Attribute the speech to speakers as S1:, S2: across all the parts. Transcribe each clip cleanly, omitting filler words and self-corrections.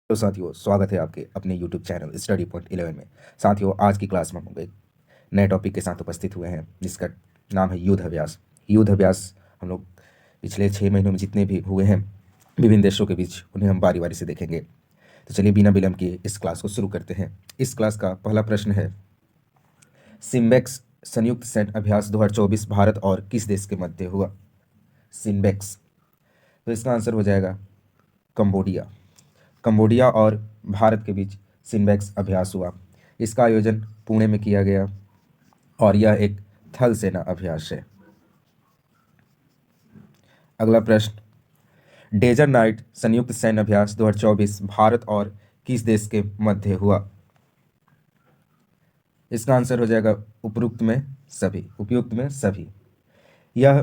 S1: तो साथियों, स्वागत है आपके अपने YouTube चैनल स्टडी पॉइंट 11 में। साथियों, आज की क्लास में हम लोग एक नए टॉपिक के साथ उपस्थित हुए हैं जिसका नाम है युद्ध अभ्यास। युद्ध अभ्यास हम लोग पिछले 6 महीनों में जितने भी हुए हैं विभिन्न देशों के बीच, उन्हें हम बारी बारी से देखेंगे। तो चलिए बिना विलंब किए इस क्लास को शुरू करते हैं। इस क्लास का पहला प्रश्न है, सिम्बेक्स संयुक्त सैन्य अभ्यास 2024 भारत और किस देश के मध्य हुआ? सिम्बेक्स, तो इसका आंसर हो जाएगा कंबोडिया। कंबोडिया और भारत के बीच सिम्बेक्स अभ्यास हुआ। इसका आयोजन पुणे में किया गया और यह एक थल सेना अभ्यास है। अगला प्रश्न, डेजर्ट नाइट संयुक्त सैन्य अभ्यास 2024 भारत और किस देश के मध्य हुआ? इसका आंसर हो जाएगा उपयुक्त में सभी। यह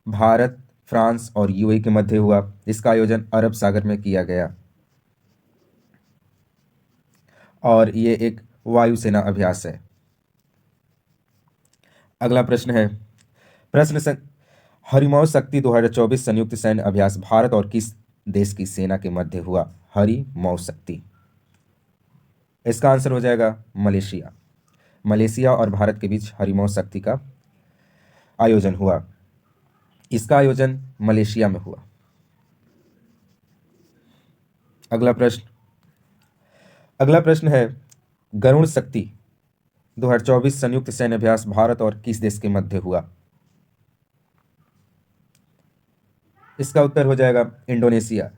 S1: भारत, फ्रांस और यूएई के मध्य हुआ। इसका आयोजन अरब सागर में किया गया और ये एक वायुसेना अभ्यास है। अगला प्रश्न है, हरिमौज शक्ति 2024 संयुक्त सैन्य अभ्यास भारत और किस देश की सेना के मध्य हुआ? हरिमौज शक्ति, इसका आंसर हो जाएगा मलेशिया। मलेशिया और भारत के बीच हरिमौज शक्ति का आयोजन हुआ। इसका आयोजन मलेशिया में हुआ। अगला प्रश्न है, गरुड़ शक्ति 2024 संयुक्त सैन्य अभ्यास भारत और किस देश के मध्य हुआ? इसका उत्तर हो जाएगा इंडोनेशिया।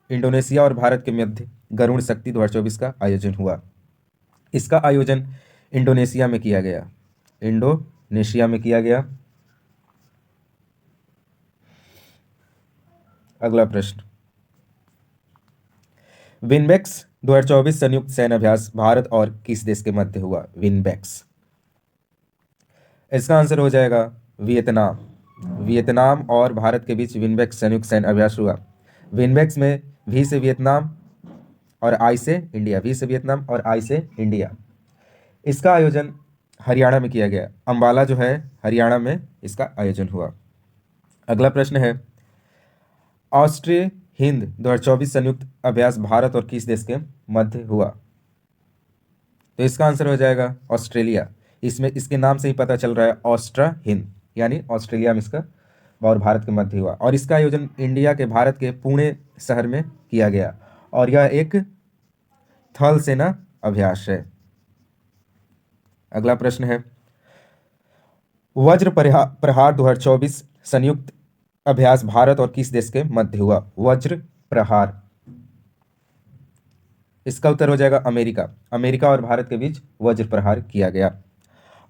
S1: इंडोनेशिया और भारत के मध्य गरुड़ शक्ति 2024 का आयोजन हुआ। इसका आयोजन इंडोनेशिया में किया गया। अगला प्रश्न, विनबेक्स 2024 संयुक्त सैन्य अभ्यास भारत और किस देश के मध्य हुआ? विनबेक्स, इसका आंसर हो जाएगा वियतनाम। वियतनाम और भारत के बीच विनबेक्स संयुक्त सैन्य अभ्यास हुआ। विनबेक्स में वी से वियतनाम और आई से इंडिया। इसका आयोजन हरियाणा में किया गया। अंबाला जो है हरियाणा में इसका आयोजन हुआ। अगला प्रश्न है, ऑस्ट्रिया हिंद 2024 संयुक्त अभ्यास भारत और किस देश के मध्य हुआ? तो इसका आंसर हो जाएगा ऑस्ट्रेलिया। इसमें इसके नाम से ही पता चल रहा है ऑस्ट्रा हिंद, यानी ऑस्ट्रेलिया में इसका और भारत के मध्य हुआ। और इसका आयोजन इंडिया के भारत के पुणे शहर में किया गया और यह एक थल सेना अभ्यास है। अगला प्रश्न है, वज्र प्रहार 2024 संयुक्त अभ्यास भारत और किस देश के मध्य हुआ? वज्र प्रहार, इसका उत्तर हो जाएगा अमेरिका। अमेरिका और भारत के बीच वज्र प्रहार किया गया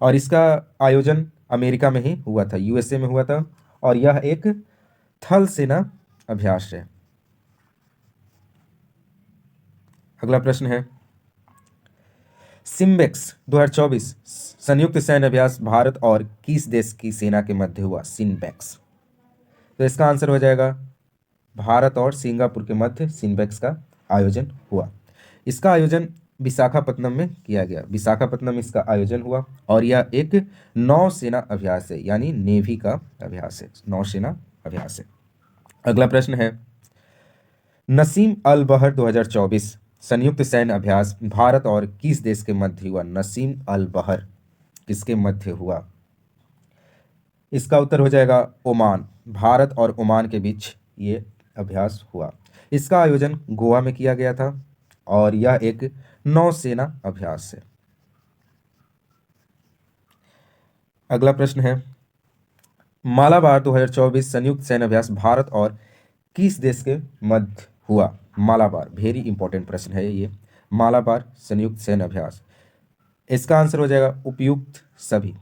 S1: और इसका आयोजन अमेरिका में ही हुआ था, यूएसए में हुआ था और यह एक थल सेना अभ्यास है। अगला प्रश्न है, सिम्बेक्स 2024 संयुक्त सैन्य अभ्यास भारत और किस देश की सेना के मध्य हुआ? सिम्बेक्स, तो इसका आंसर हो जाएगा भारत और सिंगापुर के मध्य सिम्बेक्स का आयोजन हुआ। इसका आयोजन विशाखापत्तनम में किया गया। विशाखापत्तनम इसका आयोजन हुआ और यह एक नौसेना अभ्यास है, यानी नेवी का अभ्यास है, नौसेना अभ्यास है। अगला प्रश्न है, नसीम अल बहर 2024 संयुक्त सैन्य अभ्यास भारत और किस देश के मध्य हुआ? नसीम अल बहर किसके मध्य हुआ? इसका उत्तर हो जाएगा ओमान। भारत और ओमान के बीच ये अभ्यास हुआ। इसका आयोजन गोवा में किया गया था और यह एक नौसेना अभ्यास है। अगला प्रश्न है, मालाबार 2024 संयुक्त सैन्य अभ्यास भारत और किस देश के मध्य हुआ? मालाबार, वेरी इंपॉर्टेंट प्रश्न है ये। मालाबार संयुक्त सैन्य अभ्यास, इसका आंसर हो जाएगा उपयुक्त सभी।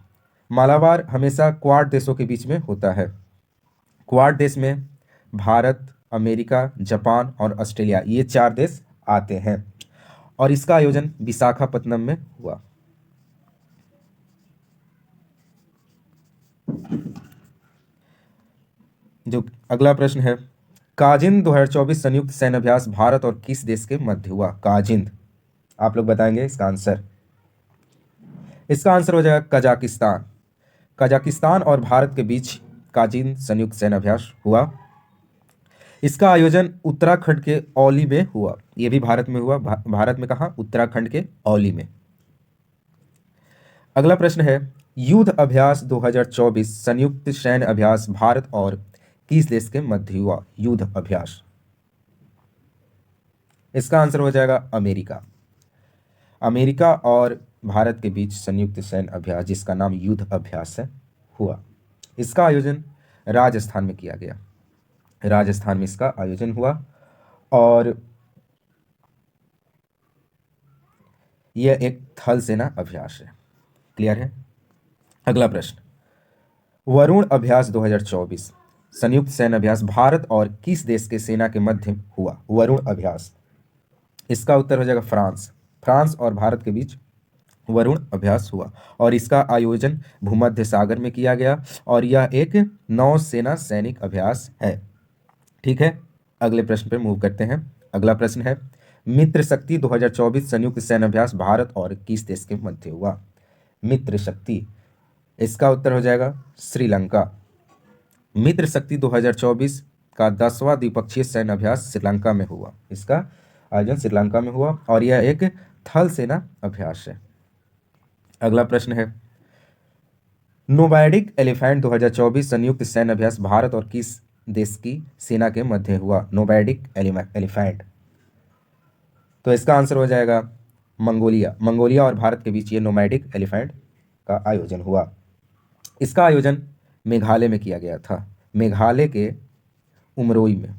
S1: मालाबार हमेशा क्वाड देशों के बीच में होता है। क्वाड देश में भारत, अमेरिका, जापान और ऑस्ट्रेलिया, ये 4 देश आते हैं और इसका आयोजन विशाखापत्तनम में हुआ। जो अगला प्रश्न है, काजिंद 2024 संयुक्त सैन्य अभ्यास भारत और किस देश के मध्य हुआ? काजिंद, आप लोग बताएंगे इसका आंसर। इसका आंसर हो जाएगा कजाकिस्तान। कजाकिस्तान और भारत के बीच काजिंद संयुक्त सैन्य अभ्यास हुआ। इसका आयोजन उत्तराखंड के औली में हुआ। यह भी भारत में हुआ। भारत में कहा? उत्तराखंड के औली में। अगला प्रश्न है, युद्ध अभ्यास 2024 संयुक्त सैन्य अभ्यास भारत और किस देश के मध्य हुआ? युद्ध अभ्यास, इसका आंसर हो जाएगा अमेरिका। अमेरिका और भारत के बीच संयुक्त सैन्य अभ्यास, जिसका नाम युद्ध अभ्यास है, हुआ। इसका आयोजन राजस्थान में किया गया। राजस्थान में इसका आयोजन हुआ और यह एक थल सेना अभ्यास है। क्लियर है? अगला प्रश्न, वरुण अभ्यास 2024 संयुक्त सैन्य अभ्यास भारत और किस देश के सेना के मध्य हुआ? वरुण अभ्यास, इसका उत्तर हो जाएगा फ्रांस। फ्रांस और भारत के बीच वरुण अभ्यास हुआ और इसका आयोजन भूमध्य सागर में किया गया और यह एक नौसेना सैनिक अभ्यास है। ठीक है, अगले प्रश्न पर मूव करते हैं। अगला प्रश्न है, मित्र शक्ति 2024 संयुक्त सैन्य अभ्यास भारत और किस देश के मध्य हुआ? मित्र शक्ति, इसका उत्तर हो जाएगा श्रीलंका। मित्र शक्ति 2024 का 10वां द्विपक्षीय सैन्य अभ्यास श्रीलंका में हुआ। इसका आयोजन श्रीलंका में हुआ और यह एक थल सेना अभ्यास है। अगला प्रश्न है, नोमैडिक एलिफेंट 2024 संयुक्त सैन्य अभ्यास भारत और किस देश की सेना के मध्य हुआ? नोमैडिक एलिफेंट, तो इसका आंसर हो जाएगा मंगोलिया। मंगोलिया और भारत के बीच ये नोमैडिक एलिफेंट का आयोजन हुआ। इसका आयोजन मेघालय में किया गया था। मेघालय के उमरोई में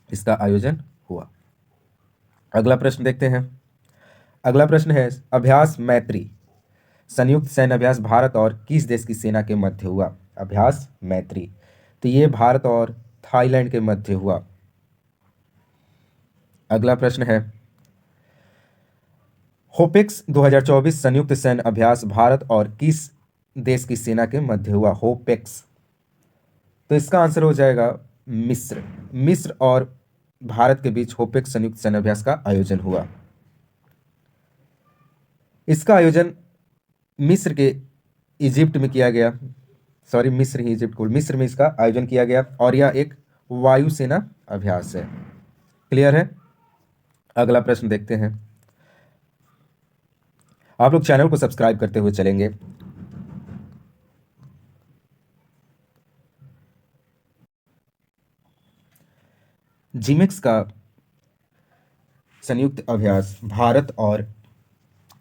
S1: इसका आयोजन हुआ। अगला प्रश्न देखते हैं। अगला प्रश्न है, अभ्यास मैत्री संयुक्त सैन्य अभ्यास भारत और किस देश की सेना के मध्य हुआ? अभ्यास मैत्री, तो ये भारत और थाईलैंड के मध्य हुआ। अगला प्रश्न है, होपेक्स 2024 संयुक्त सैन्य अभ्यास भारत और किस देश की सेना के मध्य हुआ? होपेक्स, तो इसका आंसर हो जाएगा मिस्र। मिस्र और भारत के बीच होपेक्स संयुक्त सैन्य अभ्यास का आयोजन हुआ। इसका आयोजन मिस्र के इजिप्ट में किया गया। सॉरी, मिस्र ही इजिप्ट को, मिस्र में इसका आयोजन किया गया और यह एक वायुसेना अभ्यास है। क्लियर है? अगला प्रश्न देखते हैं। आप लोग चैनल को सब्सक्राइब करते हुए चलेंगे। जिमेक्स का संयुक्त अभ्यास भारत और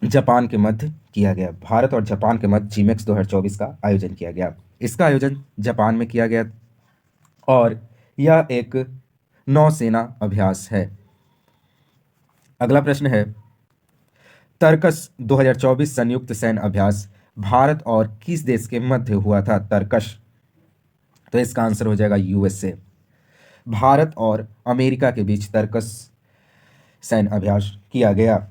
S1: जापान के मध्य किया गया। भारत और जापान के मध्य जिमेक्स 2024 का आयोजन किया गया। इसका आयोजन जापान में किया गया और यह एक नौसेना अभ्यास है। अगला प्रश्न है, तरकस 2024 संयुक्त सैन्य अभ्यास भारत और किस देश के मध्य हुआ था? तरकस, तो इसका आंसर हो जाएगा यूएसए। भारत और अमेरिका के बीच तरकस सैन्य अभ्यास किया गया।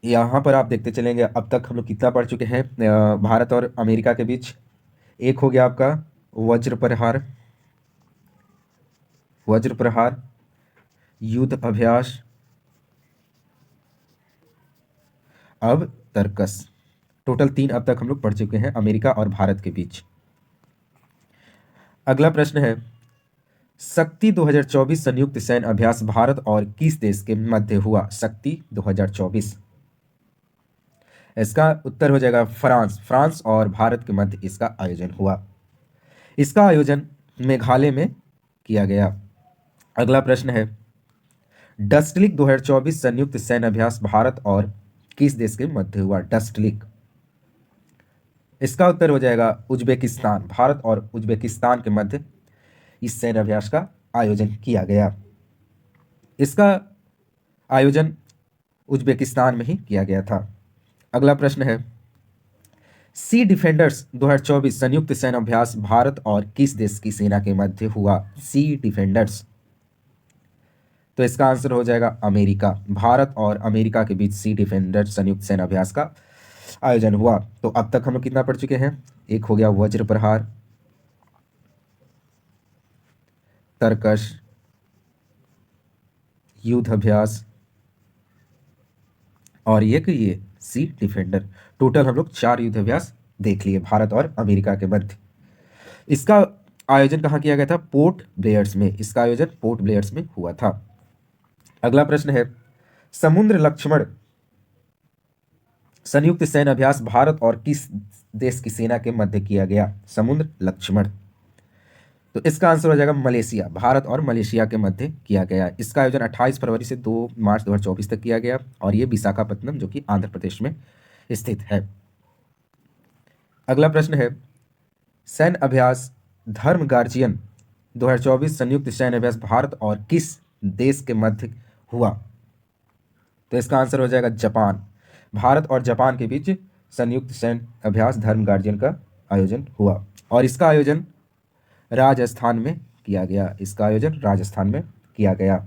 S1: यहाँ पर आप देखते चलेंगे अब तक हम लोग कितना पढ़ चुके हैं। भारत और अमेरिका के बीच एक हो गया आपका वज्र प्रहार, वज्र प्रहार, युद्ध अभ्यास, अब तरकस। टोटल 3 अब तक हम लोग पढ़ चुके हैं अमेरिका और भारत के बीच। अगला प्रश्न है, शक्ति 2024 संयुक्त सैन्य अभ्यास भारत और किस देश के मध्य हुआ? शक्ति 2024, इसका उत्तर हो जाएगा फ्रांस। फ्रांस और भारत के मध्य इसका आयोजन हुआ। इसका आयोजन मेघालय में किया गया। अगला प्रश्न है, डस्टलिक 2024 संयुक्त सैन्य अभ्यास भारत और किस देश के मध्य हुआ? डस्टलिक, इसका उत्तर हो जाएगा उज्बेकिस्तान। भारत और उज्बेकिस्तान के मध्य इस सैन्य अभ्यास का आयोजन किया गया। इसका आयोजन उज्बेकिस्तान में ही किया गया था। अगला प्रश्न है, सी डिफेंडर्स 2024 संयुक्त सैन्य अभ्यास भारत और किस देश की सेना के मध्य हुआ? सी डिफेंडर्स, तो इसका आंसर हो जाएगा अमेरिका। भारत और अमेरिका के बीच सी डिफेंडर्स संयुक्त सैन्य अभ्यास का आयोजन हुआ। तो अब तक हम लोग कितना पढ़ चुके हैं? एक हो गया वज्र प्रहार, तरकश, युद्ध अभ्यास और ये सी डिफेंडर। टोटल हम लोग 4 युद्ध अभ्यास देख लिए भारत और अमेरिका के मध्य। इसका आयोजन कहाँ किया गया था? पोर्ट ब्लेयर्स में। इसका आयोजन पोर्ट ब्लेयर्स में हुआ था। अगला प्रश्न है, समुद्र लक्ष्मण संयुक्त सैन्य अभ्यास भारत और किस देश की सेना के मध्य किया गया? समुद्र लक्ष्मण। तो इसका आंसर हो जाएगा मलेशिया। भारत और मलेशिया के मध्य किया गया। इसका आयोजन 28 फरवरी से 2 मार्च 2024 तक किया गया और ये विशाखापत्तनम जो कि आंध्र प्रदेश में स्थित है। अगला प्रश्न है, सैन्य अभ्यास धर्म गार्जियन 2024 संयुक्त सैन्य अभ्यास भारत और किस देश के मध्य हुआ? तो इसका आंसर हो जाएगा जापान। भारत और जापान के बीच संयुक्त सैन्य अभ्यास धर्म गार्जियन का आयोजन हुआ और इसका आयोजन राजस्थान में किया गया। इसका आयोजन राजस्थान में किया गया।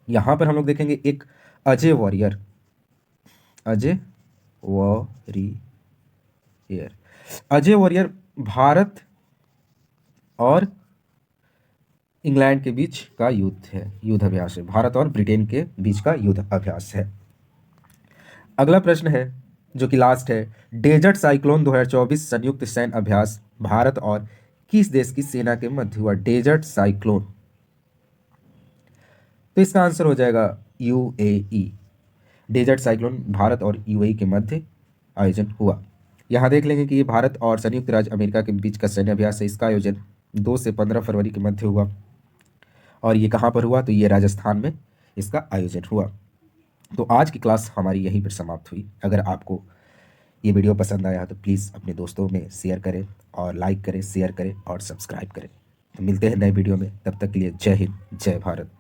S1: यहाँ पर हम लोग देखेंगे एक अजय वॉरियर, अजय वॉरियर भारत और इंग्लैंड के बीच का युद्ध अभ्यास है। भारत और ब्रिटेन के बीच का युद्ध अभ्यास है। अगला प्रश्न है जो कि लास्ट है, डेजर्ट साइक्लोन 2024 संयुक्त सैन्य अभ्यास भारत और किस देश की सेना के मध्य हुआ? Desert cyclone. तो इसका आंसर हो जाएगा यूएई। डेजर्ट साइक्लोन भारत और यूएई के मध्य आयोजन हुआ। यहाँ देख लेंगे कि ये भारत और संयुक्त राज्य अमेरिका के बीच का सैन्य अभ्यास है। इसका आयोजन 2 से 15 फरवरी के मध्य हुआ और ये कहाँ पर हुआ? तो ये राजस्थान में इसका आयोजन हुआ। तो आज की क्लास हमारी यहीं पर समाप्त हुई। अगर आपको ये वीडियो पसंद आया तो प्लीज़ अपने दोस्तों में शेयर करें और लाइक करें, शेयर करें और सब्सक्राइब करें। तो मिलते हैं नए वीडियो में, तब तक के लिए जय हिंद, जय भारत।